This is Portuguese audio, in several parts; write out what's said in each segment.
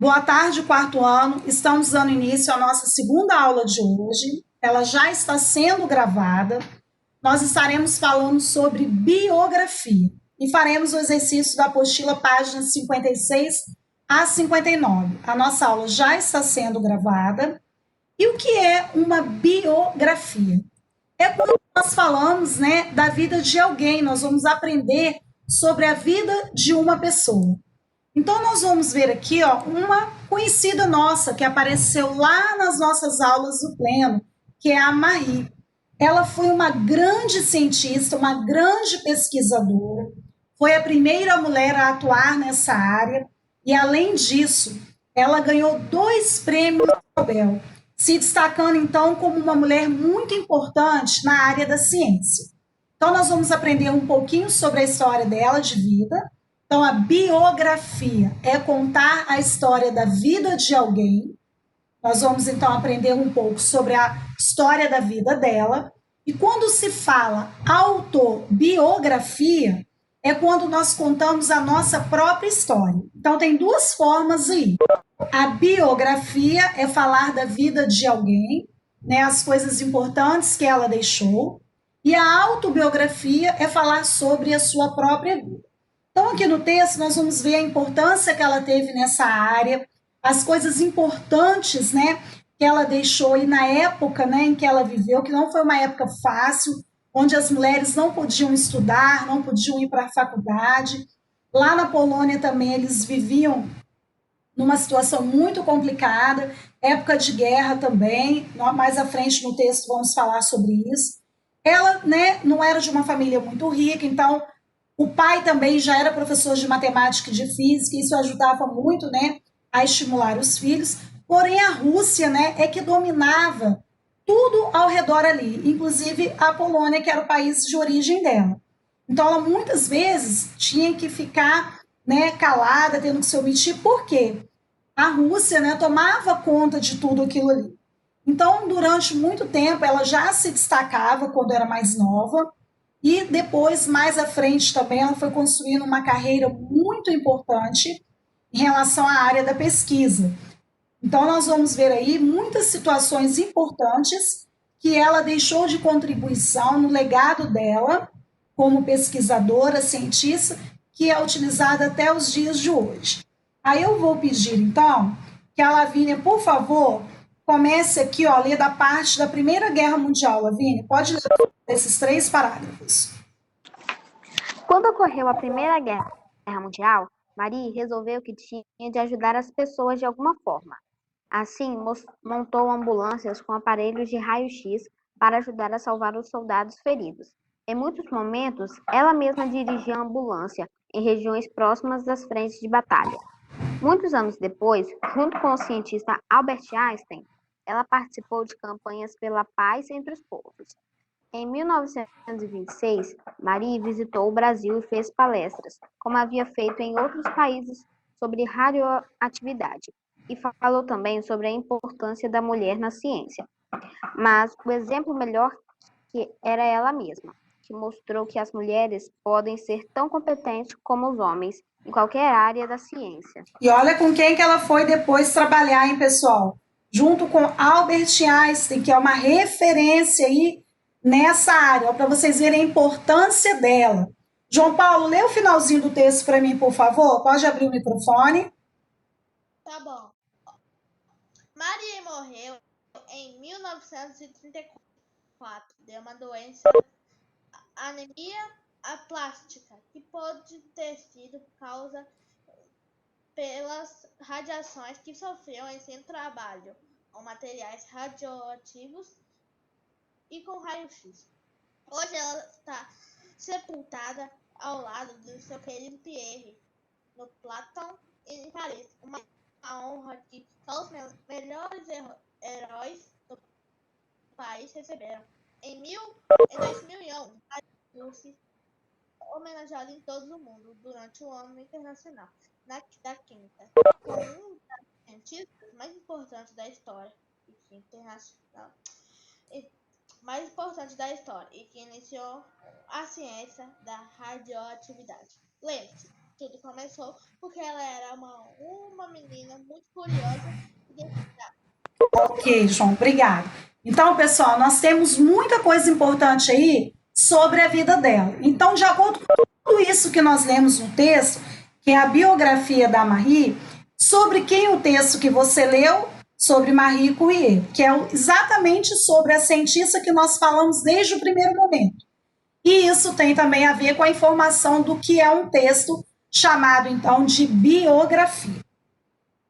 Boa tarde, quarto ano. Estamos dando início à nossa segunda aula de hoje. Ela já está sendo gravada. Nós estaremos falando sobre biografia e faremos o exercício da apostila páginas 56 a 59. A nossa aula já está sendo gravada. E o que é uma biografia? É quando nós falamos, né, da vida de alguém, nós vamos aprender sobre a vida de uma pessoa. Então, nós vamos ver aqui, ó, uma conhecida nossa que apareceu lá nas nossas aulas do Pleno, que é a Marie. Ela foi uma grande cientista, uma grande pesquisadora, foi a primeira mulher a atuar nessa área e, além disso, ela ganhou 2 prêmios Nobel, se destacando então como uma mulher muito importante na área da ciência. Então, nós vamos aprender um pouquinho sobre a história dela de vida. Então, a biografia é contar a história da vida de alguém. Nós vamos então aprender um pouco sobre a história da vida dela. E quando se fala autobiografia, é quando nós contamos a nossa própria história. Então, tem 2 formas aí. A biografia é falar da vida de alguém, né, as coisas importantes que ela deixou. E a autobiografia é falar sobre a sua própria vida. Então, aqui no texto, nós vamos ver a importância que ela teve nessa área, as coisas importantes, né, que ela deixou e na época, né, em que ela viveu, que não foi uma época fácil, onde as mulheres não podiam estudar, não podiam ir para a faculdade. Lá na Polônia também eles viviam numa situação muito complicada, época de guerra também. Mais à frente no texto vamos falar sobre isso. Ela, né, não era de uma família muito rica, então o pai também já era professor de matemática e de física, e isso ajudava muito, né, a estimular os filhos. Porém, a Rússia, né, é que dominava tudo ao redor ali, inclusive a Polônia, que era o país de origem dela. Então, ela muitas vezes tinha que ficar, né, calada, tendo que se omitir. Por quê? A Rússia, né, tomava conta de tudo aquilo ali. Então, durante muito tempo, ela já se destacava quando era mais nova, e depois, mais à frente também, ela foi construindo uma carreira muito importante em relação à área da pesquisa. Então, nós vamos ver aí muitas situações importantes que ela deixou de contribuição no legado dela como pesquisadora, cientista, que é utilizada até os dias de hoje. Aí eu vou pedir, então, que a Lavínia, por favor, comece aqui, ó, a ler da parte da Primeira Guerra Mundial. Lavínia, pode ler esses 3 parágrafos. Quando ocorreu a Primeira Guerra Mundial, Marie resolveu que tinha de ajudar as pessoas de alguma forma. Assim, montou ambulâncias com aparelhos de raio-x para ajudar a salvar os soldados feridos. Em muitos momentos, ela mesma dirigia a ambulância em regiões próximas das frentes de batalha. Muitos anos depois, junto com o cientista Albert Einstein, ela participou de campanhas pela paz entre os povos. Em 1926, Marie visitou o Brasil e fez palestras, como havia feito em outros países, sobre radioatividade, e falou também sobre a importância da mulher na ciência. Mas o exemplo melhor que era ela mesma, que mostrou que as mulheres podem ser tão competentes como os homens em qualquer área da ciência. E olha com quem que ela foi depois trabalhar, hein, pessoal? Junto com Albert Einstein, que é uma referência aí nessa área, para vocês verem a importância dela. João Paulo, lê o finalzinho do texto para mim, por favor. Pode abrir o microfone. Tá bom. Marie morreu em 1934 de uma doença, anemia aplástica, que pode ter sido causa pelas radiações que sofreu em seu trabalho com materiais radioativos e com raio-x. Hoje ela está sepultada ao lado do seu querido Pierre, no Platão, em Paris. Uma honra que só os melhores heróis do país receberam. Em 2001, a Lucy homenageada em todo o mundo durante o Ano Internacional da Química, com um dos cientistas mais importantes da história internacional, e que iniciou a ciência da radioatividade. Lembre-se tudo começou porque ela era uma menina muito curiosa e dedicada. Ok, João, obrigada. Então, pessoal, nós temos muita coisa importante aí sobre a vida dela. Então, de acordo com tudo isso que nós lemos no texto, que é a biografia da Marie, sobre quem o texto que você leu? Sobre Marie Curie, que é exatamente sobre a cientista que nós falamos desde o primeiro momento. E isso tem também a ver com a informação do que é um texto chamado, então, de biografia.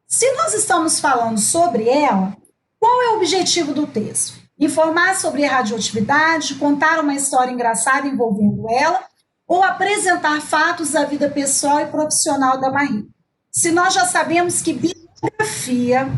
Se nós estamos falando sobre ela, qual é o objetivo do texto? Informar sobre radioatividade, contar uma história engraçada envolvendo ela, ou apresentar fatos da vida pessoal e profissional da Marie? Se nós já sabemos que biografia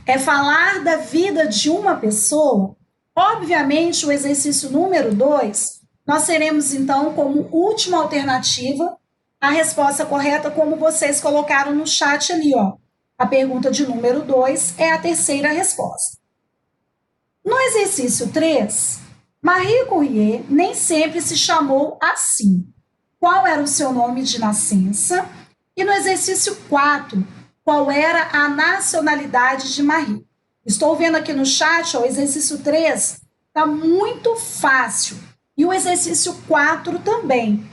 é falar da vida de uma pessoa, obviamente o exercício número 2, nós teremos então como última alternativa a resposta correta, como vocês colocaram no chat ali, ó. A pergunta de número 2 é a terceira resposta. No exercício 3, Marie Curie nem sempre se chamou assim. Qual era o seu nome de nascença? E no exercício 4, qual era a nacionalidade de Marie? Estou vendo aqui no chat, ó, o exercício 3 está muito fácil. E o exercício 4 também.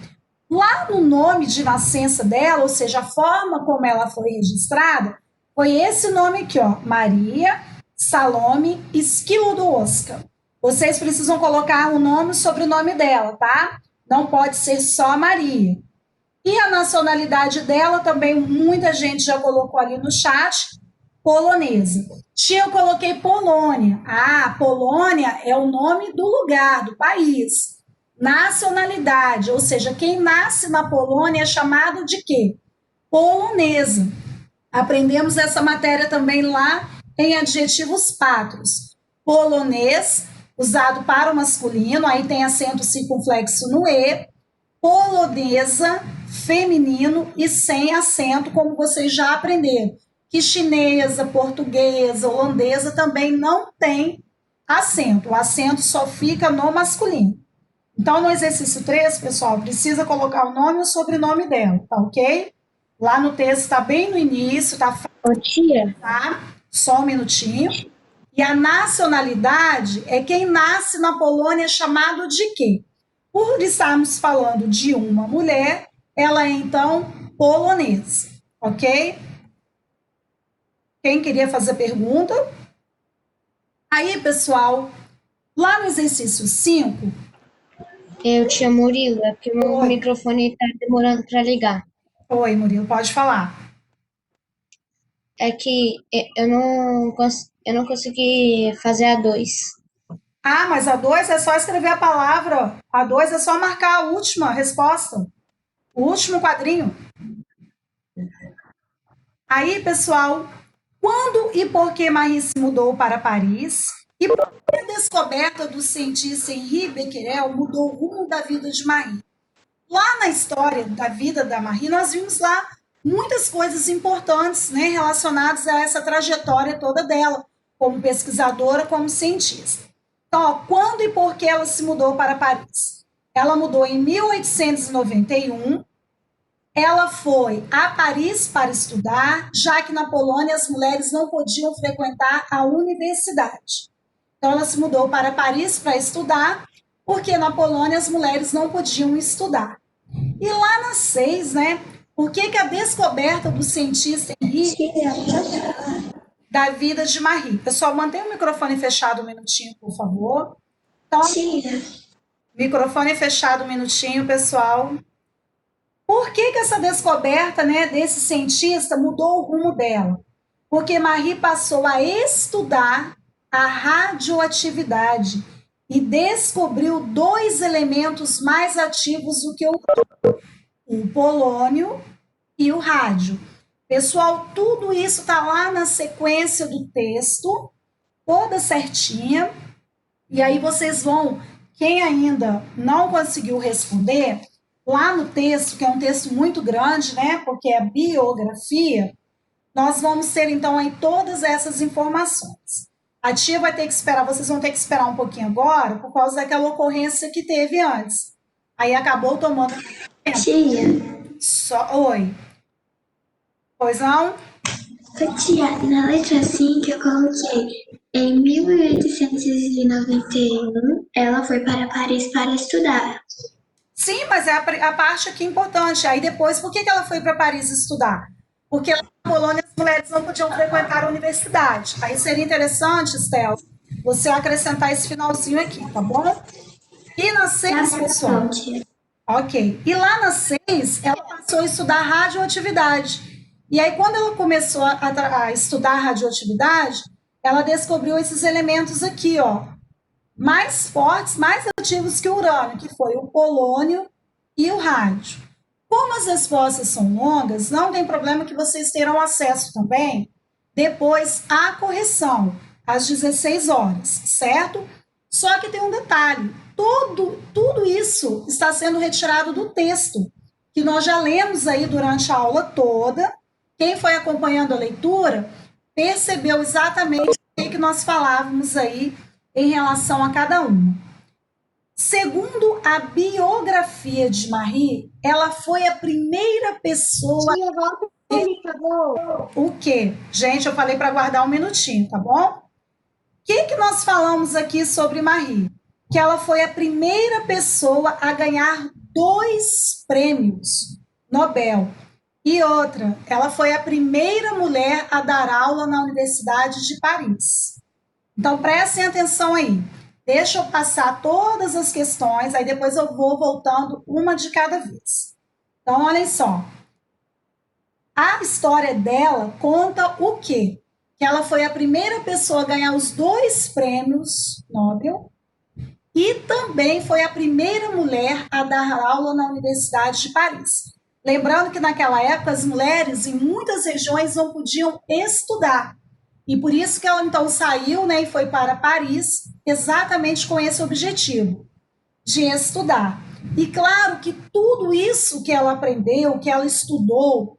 Lá no nome de nascença dela, ou seja, a forma como ela foi registrada, foi esse nome aqui, ó, Maria Salome Skłodowska. Vocês precisam colocar o nome e o sobrenome dela, tá? Não pode ser só Maria. E a nacionalidade dela também, muita gente já colocou ali no chat, polonesa. Tia, eu coloquei Polônia. Ah, Polônia é o nome do lugar, do país. Nacionalidade, ou seja, quem nasce na Polônia é chamado de quê? Polonesa. Aprendemos essa matéria também lá em adjetivos pátrios. Polonês, usado para o masculino, aí tem acento circunflexo no E. Polonesa, feminino e sem acento, como vocês já aprenderam. Que chinesa, portuguesa, holandesa também não tem acento. O acento só fica no masculino. Então, no exercício 3, pessoal, precisa colocar o nome e o sobrenome dela, tá ok? Lá no texto está bem no início, tá? Ô, tia. Tá? Só um minutinho. E a nacionalidade é quem nasce na Polônia chamado de quê? Por estarmos falando de uma mulher, ela é então polonesa, ok? Quem queria fazer pergunta? Aí, pessoal, lá no exercício 5... Eu, tia Murilo, é porque meu Oi. microfone tá demorando para ligar. Oi, Murilo, pode falar. É que eu não consegui fazer a 2. Ah, mas a 2 é só escrever a palavra. A 2 é só marcar a última resposta. O último quadrinho. Aí, pessoal, quando e por que Marie se mudou para Paris? E por que a descoberta do cientista Henri Becquerel mudou o rumo da vida de Marie? Lá na história da vida da Marie, nós vimos lá muitas coisas importantes, né, relacionadas a essa trajetória toda dela, como pesquisadora, como cientista. Então, ó, quando e por que ela se mudou para Paris? Ela mudou em 1891. Ela foi a Paris para estudar, já que na Polônia as mulheres não podiam frequentar a universidade. Então, ela se mudou para Paris para estudar, porque na Polônia as mulheres não podiam estudar. E lá na 6, né? Por que a descoberta do cientista Henri da vida de Marie? Pessoal, mantenha o microfone fechado um minutinho, por favor. Então, microfone fechado um minutinho, pessoal. Por que essa descoberta, né, desse cientista mudou o rumo dela? Porque Marie passou a estudar a radioatividade e descobriu 2 elementos mais ativos do que o polônio e o rádio. Pessoal, tudo isso está lá na sequência do texto, toda certinha. E aí vocês vão, quem ainda não conseguiu responder, lá no texto, que é um texto muito grande, né, porque é a biografia, nós vamos ter então aí todas essas informações. A tia vai ter que esperar, vocês vão ter que esperar um pouquinho agora, por causa daquela ocorrência que teve antes. Aí acabou tomando... Tia. Oi. Pois não? Tia, na letra 5 eu coloquei em 1891 ela foi para Paris para estudar. Sim, mas é a parte aqui importante. Aí depois, por que ela foi para Paris estudar? Porque lá na Polônia as mulheres não podiam frequentar a universidade. Aí seria interessante, Stella, você acrescentar esse finalzinho aqui, tá bom? E na 6, pessoal. Tia. Ok. E lá na 6, ela passou a estudar radioatividade. E aí, quando ela começou a estudar radioatividade, ela descobriu esses elementos aqui, ó, mais fortes, mais ativos que o urânio, que foi o polônio e o rádio. Como as respostas são longas, não tem problema que vocês terão acesso também depois à correção, às 16 horas, certo? Só que tem um detalhe, tudo isso está sendo retirado do texto, que nós já lemos aí durante a aula toda. Quem foi acompanhando a leitura percebeu exatamente o que nós falávamos aí em relação a cada uma. Segundo a biografia de Marie, ela foi a primeira pessoa. Tia, volta aí, por favor. O quê? Gente, eu falei para guardar um minutinho, tá bom? O que nós falamos aqui sobre Marie? Que ela foi a primeira pessoa a ganhar 2 prêmios Nobel. E outra, ela foi a primeira mulher a dar aula na Universidade de Paris. Então, prestem atenção aí. Deixa eu passar todas as questões, aí depois eu vou voltando uma de cada vez. Então, olhem só. A história dela conta o quê? Que ela foi a primeira pessoa a ganhar os 2 prêmios Nobel e também foi a primeira mulher a dar aula na Universidade de Paris. Lembrando que naquela época as mulheres em muitas regiões não podiam estudar. E por isso que ela então saiu, né, e foi para Paris exatamente com esse objetivo, de estudar. E claro que tudo isso que ela aprendeu, que ela estudou,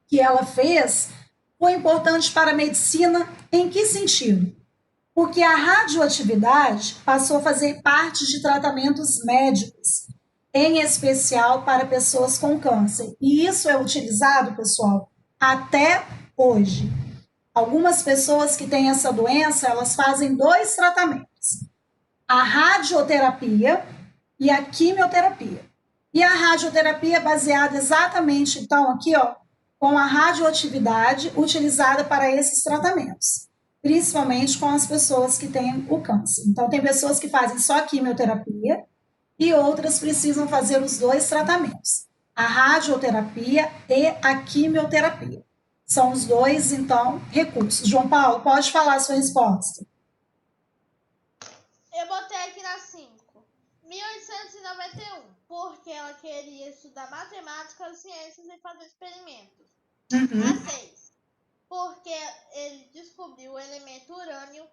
que ela fez, foi importante para a medicina em que sentido? Porque a radioatividade passou a fazer parte de tratamentos médicos, em especial para pessoas com câncer. E isso é utilizado, pessoal, até hoje. Algumas pessoas que têm essa doença, elas fazem 2 tratamentos. A radioterapia e a quimioterapia. E a radioterapia é baseada exatamente, então, aqui, ó, com a radioatividade utilizada para esses tratamentos, principalmente com as pessoas que têm o câncer. Então, tem pessoas que fazem só quimioterapia e outras precisam fazer os 2 tratamentos, a radioterapia e a quimioterapia. São os 2, então, recursos. João Paulo, pode falar a sua resposta. Eu botei aqui na 5. 1891, porque ela queria estudar matemática, ciências e fazer experimentos. A 6, porque ele descobriu o elemento urânio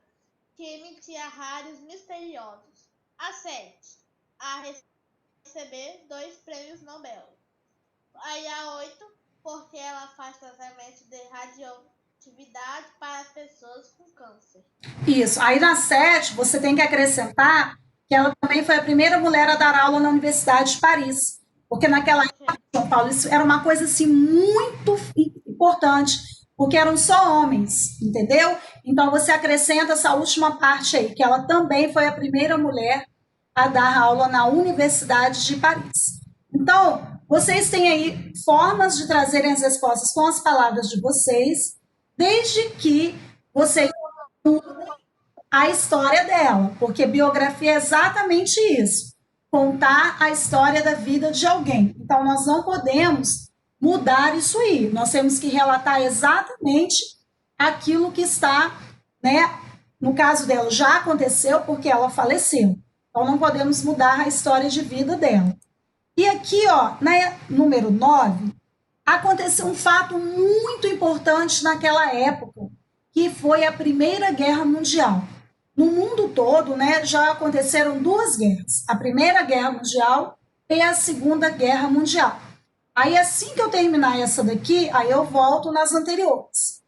que emitia raios misteriosos. A 7, a receber 2 prêmios Nobel. Aí a 8, porque ela faz tratamento de radioatividade para pessoas com câncer. Isso. Aí na 7, você tem que acrescentar que ela também foi a primeira mulher a dar aula na Universidade de Paris. Porque naquela época, São Paulo, isso era uma coisa assim muito importante, porque eram só homens, entendeu? Então você acrescenta essa última parte aí, que ela também foi a primeira mulher a dar aula na Universidade de Paris. Então, vocês têm aí formas de trazerem as respostas com as palavras de vocês, desde que vocês estudem a história dela, porque biografia é exatamente isso, contar a história da vida de alguém. Então, nós não podemos mudar isso aí, nós temos que relatar exatamente aquilo que está, né? No caso dela, já aconteceu porque ela faleceu. Então, não podemos mudar a história de vida dela. E aqui, ó, na número 9, aconteceu um fato muito importante naquela época, que foi a Primeira Guerra Mundial. No mundo todo, né, já aconteceram 2 guerras, a Primeira Guerra Mundial e a Segunda Guerra Mundial. Aí, assim que eu terminar essa daqui, aí eu volto nas anteriores.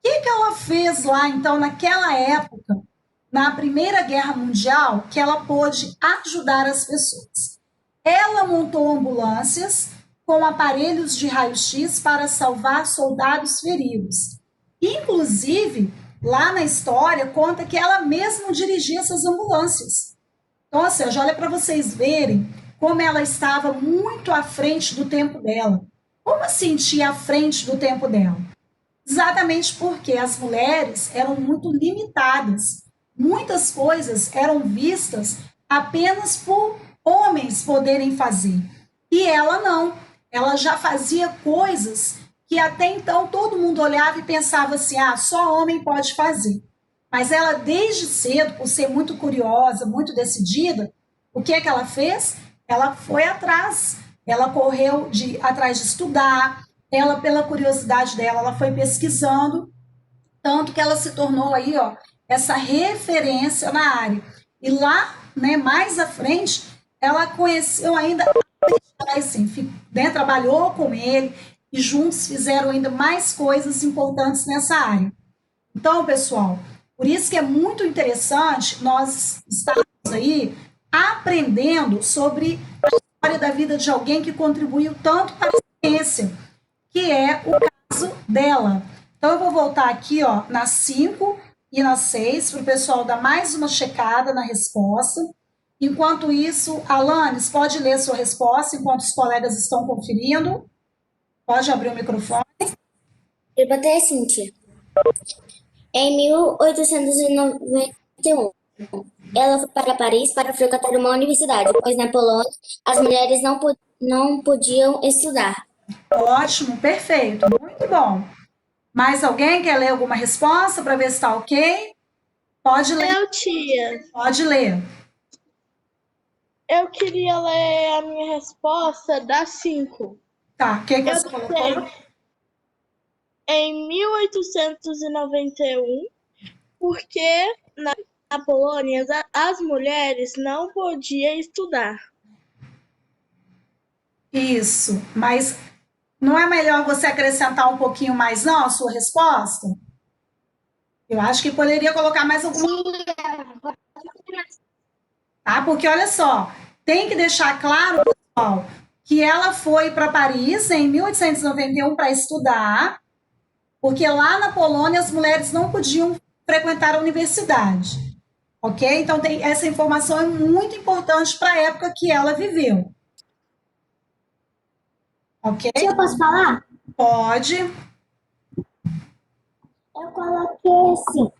O que ela fez lá, então, naquela época, na Primeira Guerra Mundial, que ela pôde ajudar as pessoas? Ela montou ambulâncias com aparelhos de raio-x para salvar soldados feridos. Inclusive, lá na história, conta que ela mesma dirigia essas ambulâncias. Então, ou seja, olha para vocês verem como ela estava muito à frente do tempo dela. Como assim tinha à frente do tempo dela? Exatamente porque as mulheres eram muito limitadas. Muitas coisas eram vistas apenas por homens poderem fazer. E ela não. Ela já fazia coisas que até então todo mundo olhava e pensava assim, só homem pode fazer. Mas ela, desde cedo, por ser muito curiosa, muito decidida, o que é que ela fez? Ela foi atrás. Ela correu atrás de estudar. Ela, pela curiosidade dela, ela foi pesquisando, tanto que ela se tornou aí, essa referência na área. E lá, né, mais à frente, ela conheceu ainda, assim, né, trabalhou com ele e juntos fizeram ainda mais coisas importantes nessa área. Então, pessoal, por isso que é muito interessante nós estarmos aí aprendendo sobre a história da vida de alguém que contribuiu tanto para a ciência, que é o caso dela. Então, eu vou voltar aqui, na 5 e na 6, para o pessoal dar mais uma checada na resposta. Enquanto isso, Alanis, pode ler sua resposta enquanto os colegas estão conferindo. Pode abrir o microfone. Eu botei assim, tia. Em 1891, ela foi para Paris para frequentar uma universidade, pois na Polônia as mulheres não podiam estudar. Ótimo, perfeito, muito bom. Mais alguém quer ler alguma resposta para ver se está ok? Pode ler. tia. Pode ler. Eu queria ler a minha resposta da 5. Tá, o que você colocou? Em 1891, porque na Polônia as mulheres não podiam estudar. Isso, mas não é melhor você acrescentar um pouquinho mais, não, a sua resposta? Eu acho que poderia colocar mais alguma. Tá? Porque olha só, tem que deixar claro, pessoal, que ela foi para Paris em 1891 para estudar, porque lá na Polônia as mulheres não podiam frequentar a universidade. Ok? Então, essa informação é muito importante para a época que ela viveu. Ok? Eu posso falar? Pode. Eu coloquei assim.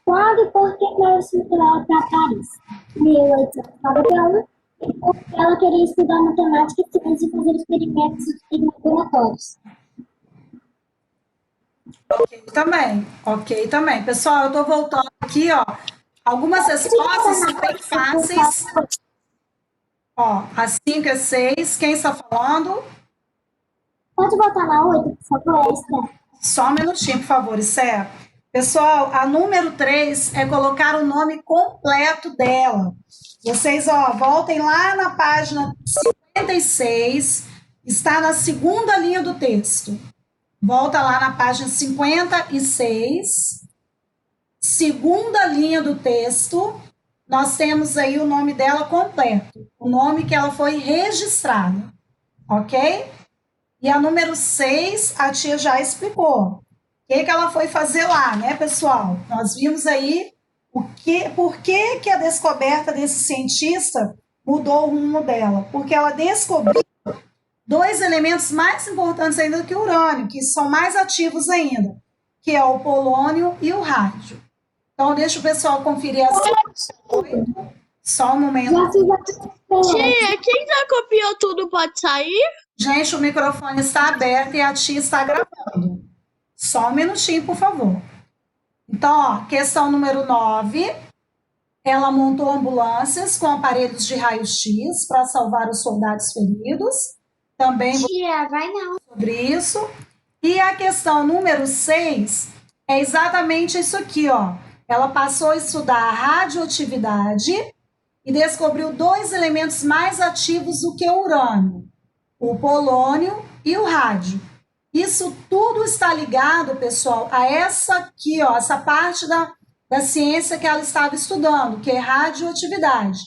Quando e por que ela se mudou para Paris? 1891, porque ela queria estudar matemática e ciência e fazer experimentos em laboratórios. Ok, também. Pessoal, eu estou voltando aqui, algumas respostas são bem fáceis. A 5 e 6, quem está falando? Pode voltar na 8, por favor, Esther? Só um minutinho, por favor, Esther. Pessoal, a número 3 é colocar o nome completo dela. Vocês, voltem lá na página 56, está na segunda linha do texto. Volta lá na página 56, segunda linha do texto, nós temos aí o nome dela completo, o nome que ela foi registrada, ok? E a número 6, a tia já explicou. O que ela foi fazer lá, né, pessoal? Nós vimos aí por que a descoberta desse cientista mudou o rumo dela. Porque ela descobriu 2 elementos mais importantes ainda do que o urânio, que são mais ativos ainda, que é o polônio e o rádio. Então, deixa o pessoal conferir as 8. Só um momento. Tia, quem já copiou tudo pode sair? Gente, o microfone está aberto e a tia está gravando. Só um minutinho, por favor. Então, questão número 9. Ela montou ambulâncias com aparelhos de raio-x para salvar os soldados feridos. Também Tia, vai não. sobre isso. E a questão número 6 é exatamente isso aqui, Ela passou a estudar a radioatividade e descobriu 2 elementos mais ativos do que o urânio, o polônio e o rádio. Isso tudo está ligado, pessoal, a essa aqui, essa parte da ciência que ela estava estudando, que é radioatividade.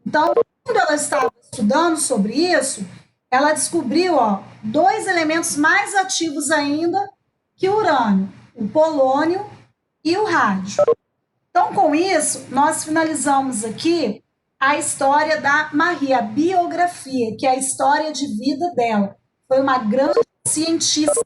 Então, Quando ela estava estudando sobre isso, ela descobriu, ó, 2 elementos mais ativos ainda que o urânio, o polônio e o rádio. Então, com isso, nós finalizamos aqui a história da Marie, a biografia, que é a história de vida dela. Foi uma grande cientista